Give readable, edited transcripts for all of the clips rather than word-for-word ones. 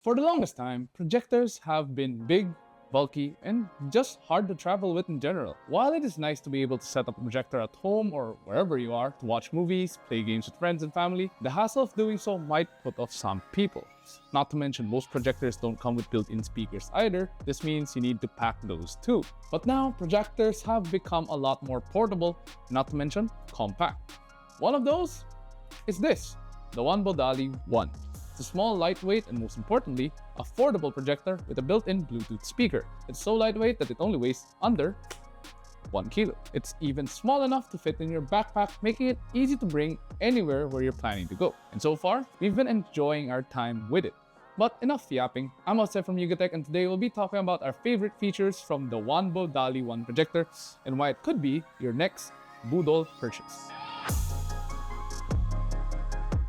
For the longest time, projectors have been big, bulky, and just hard to travel with in general. While it is nice to be able to set up a projector at home or wherever you are to watch movies, play games with friends and family, the hassle of doing so might put off some people. Not to mention, most projectors don't come with built-in speakers either. This means you need to pack those too. But now, projectors have become a lot more portable, not to mention compact. One of those is this, the WANBO Dali 1. It's a small, lightweight, and most importantly, affordable projector with a built-in Bluetooth speaker. It's so lightweight that it only weighs under 1 kilo. It's even small enough to fit in your backpack, making it easy to bring anywhere where you're planning to go. And so far, we've been enjoying our time with it. But enough yapping. I'm Jose from Yugatech, and today we'll be talking about our favorite features from the WANBO Dali 1 projector and why it could be your next Budol purchase.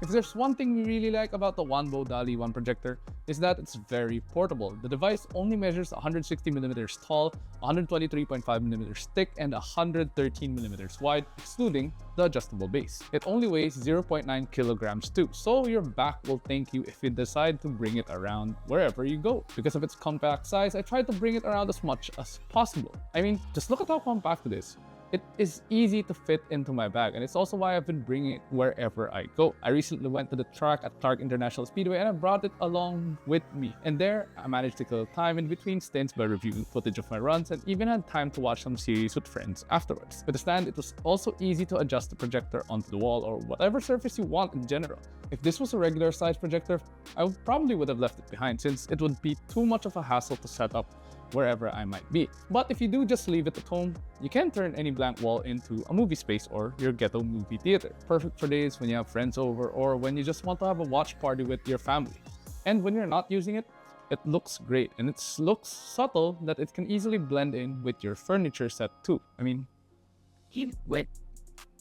If there's one thing we really like about the WANBO Dali 1 projector, is that it's very portable. The device only measures 160mm tall, 123.5mm thick, and 113mm wide, excluding the adjustable base. It only weighs 0.9 kilograms too, so your back will thank you if you decide to bring it around wherever you go. Because of its compact size, I tried to bring it around as much as possible. I mean, just look at how compact it is. It is easy to fit into my bag, and it's also why I've been bringing it wherever I go. I recently went to the track at Clark International Speedway and I brought it along with me. And there, I managed to kill time in between stints by reviewing footage of my runs and even had time to watch some series with friends afterwards. With the stand, it was also easy to adjust the projector onto the wall or whatever surface you want in general. If this was a regular size projector, I probably would have left it behind since it would be too much of a hassle to set up wherever I might be. But if you do just leave it at home, you can turn any blank wall into a movie space or your ghetto movie theater. Perfect for days when you have friends over or when you just want to have a watch party with your family. And when you're not using it, it looks great and it looks subtle that it can easily blend in with your furniture set too. I mean,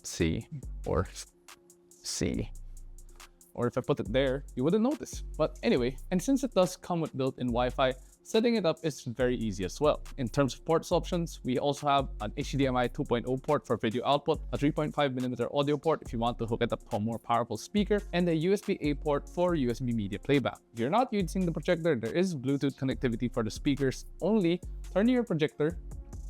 see, or see. Or if I put it there, you wouldn't notice. But anyway, and since it does come with built-in Wi-Fi, setting it up is very easy as well. In terms of ports options, we also have an HDMI 2.0 port for video output, a 3.5mm audio port if you want to hook it up to a more powerful speaker, and a USB-A port for USB media playback. If you're not using the projector, there is Bluetooth connectivity for the speakers, only turning your projector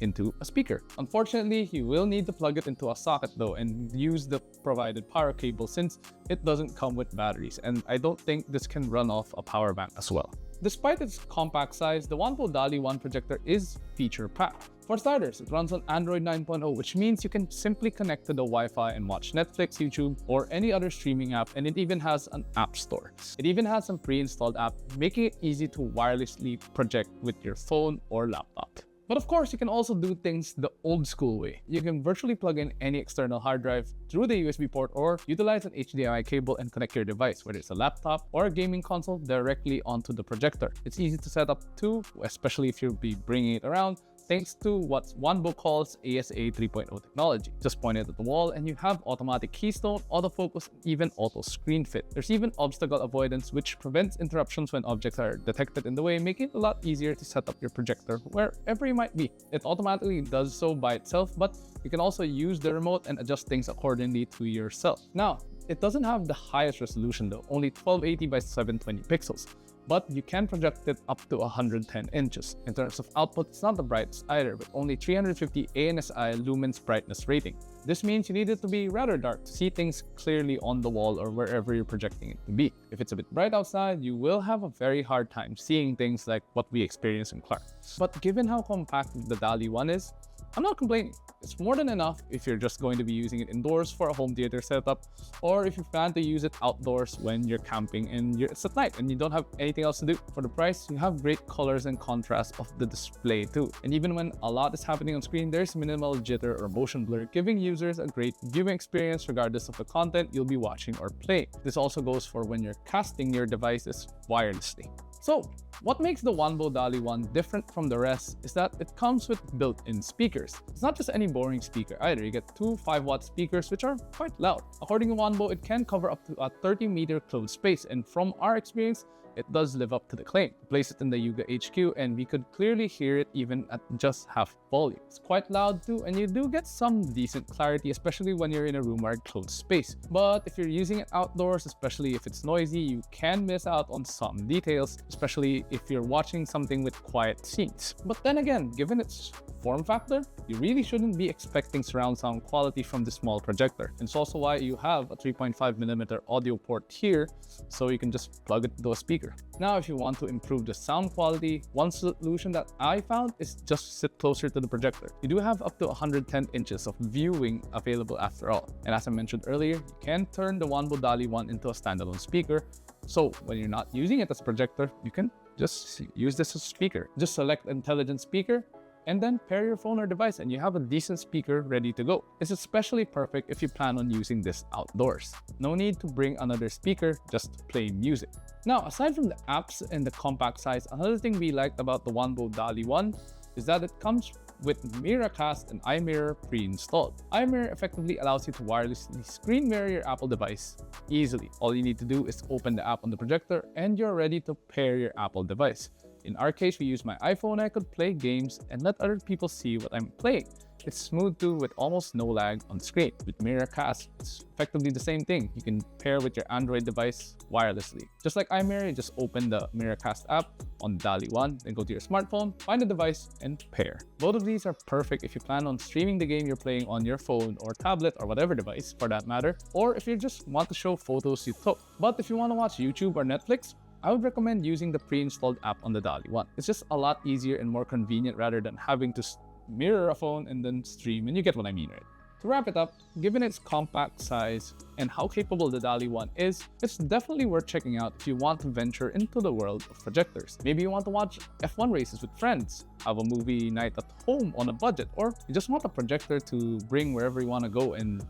into a speaker. Unfortunately, you will need to plug it into a socket though and use the provided power cable since it doesn't come with batteries, and I don't think this can run off a power bank as well. Despite its compact size, the WANBO Dali 1 projector is feature-packed. For starters, it runs on Android 9.0, which means you can simply connect to the Wi-Fi and watch Netflix, YouTube, or any other streaming app, and it even has an app store. It even has some pre-installed apps, making it easy to wirelessly project with your phone or laptop. But of course, you can also do things the old school way. You can virtually plug in any external hard drive through the USB port or utilize an HDMI cable and connect your device, whether it's a laptop or a gaming console, directly onto the projector. It's easy to set up too, especially if you'll be bringing it around, thanks to what WANBO calls ASA 3.0 technology. Just point it at the wall and you have automatic keystone, autofocus, and even auto screen fit. There's even obstacle avoidance, which prevents interruptions when objects are detected in the way, making it a lot easier to set up your projector wherever you might be. It automatically does so by itself, but you can also use the remote and adjust things accordingly to yourself. Now, it doesn't have the highest resolution though, only 1280 by 720 pixels. But you can project it up to 110 inches. In terms of output, it's not the brightest either, with only 350 ANSI lumens brightness rating. This means you need it to be rather dark to see things clearly on the wall or wherever you're projecting it to be. If it's a bit bright outside, you will have a very hard time seeing things like what we experience in Clark. But given how compact the Dali 1 is, I'm not complaining. It's more than enough if you're just going to be using it indoors for a home theater setup, or if you plan to use it outdoors when you're camping and it's at night and you don't have anything else to do. For the price, you have great colors and contrast of the display too. And even when a lot is happening on screen, there's minimal jitter or motion blur, giving users a great viewing experience regardless of the content you'll be watching or playing. This also goes for when you're casting your devices wirelessly. So, What makes the WANBO Dali one different from the rest is that it comes with built-in speakers. It's not just any boring speaker either. You get two 5-watt speakers which are quite loud. According to WANBO, it can cover up to a 30-meter closed space, and from our experience, it does live up to the claim. Place it in the Yuga HQ and we could clearly hear it even at just half volume. It's quite loud too, and you do get some decent clarity, especially when you're in a room or a closed space. But if you're using it outdoors, especially if it's noisy, you can miss out on some details, especially if you're watching something with quiet scenes. But then again, given its form factor, you really shouldn't be expecting surround sound quality from this small projector. And it's also why you have a 3.5mm audio port here, so you can just plug it to a speaker. Now, if you want to improve the sound quality, one solution that I found is just sit closer to the projector. You do have up to 110 inches of viewing available after all. And as I mentioned earlier, you can turn the WANBO Dali one into a standalone speaker. So when you're not using it as a projector, you can just use this as a speaker. Just select intelligent speaker and then pair your phone or device and you have a decent speaker ready to go. It's especially perfect if you plan on using this outdoors. No need to bring another speaker, just play music. Now, aside from the apps and the compact size, another thing we liked about the WANBO Dali one is that it comes with Miracast and iMirror pre-installed. iMirror effectively allows you to wirelessly screen mirror your Apple device easily. All you need to do is open the app on the projector and you're ready to pair your Apple device. In our case, we use my iPhone. I could play games and let other people see what I'm playing. It's smooth too, with almost no lag on screen. With Miracast, it's effectively the same thing. You can pair with your Android device wirelessly. Just like iMirror, you just open the Miracast app on Dali 1, then go to your smartphone, find a device, and pair. Both of these are perfect if you plan on streaming the game you're playing on your phone or tablet or whatever device for that matter, or if you just want to show photos you took. But if you want to watch YouTube or Netflix, I would recommend using the pre-installed app on the Dali 1. It's just a lot easier and more convenient rather than having to mirror a phone and then stream, and you get what I mean, right? To wrap it up, given its compact size and how capable the Dali 1 is, it's definitely worth checking out if you want to venture into the world of projectors. Maybe you want to watch F1 races with friends, have a movie night at home on a budget, or you just want a projector to bring wherever you want to go and,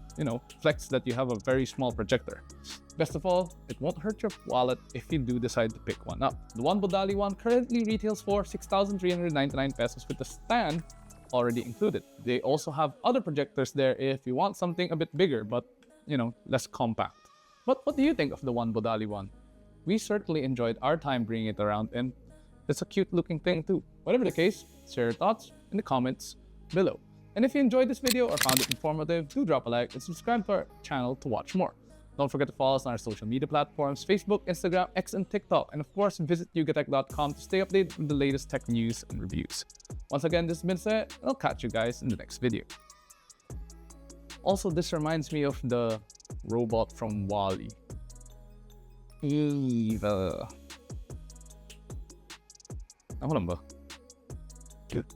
flex that you have a very small projector. Best of all, it won't hurt your wallet if you do decide to pick one up. The WANBO Dali 1 currently retails for 6,399 pesos with the stand already included. They also have other projectors there if you want something a bit bigger but, less compact. But what do you think of the WANBO Dali 1? We certainly enjoyed our time bringing it around, and it's a cute looking thing too. Whatever the case, share your thoughts in the comments below. And if you enjoyed this video or found it informative, do drop a like and subscribe to our channel to watch more. Don't forget to follow us on our social media platforms, Facebook, Instagram, X, and TikTok. And of course, visit yugatech.com to stay updated with the latest tech news and reviews. Once again, this has been said, and I'll catch you guys in the next video. Also, this reminds me of the robot from WALL-E. Eva. Ako lang ba? Good.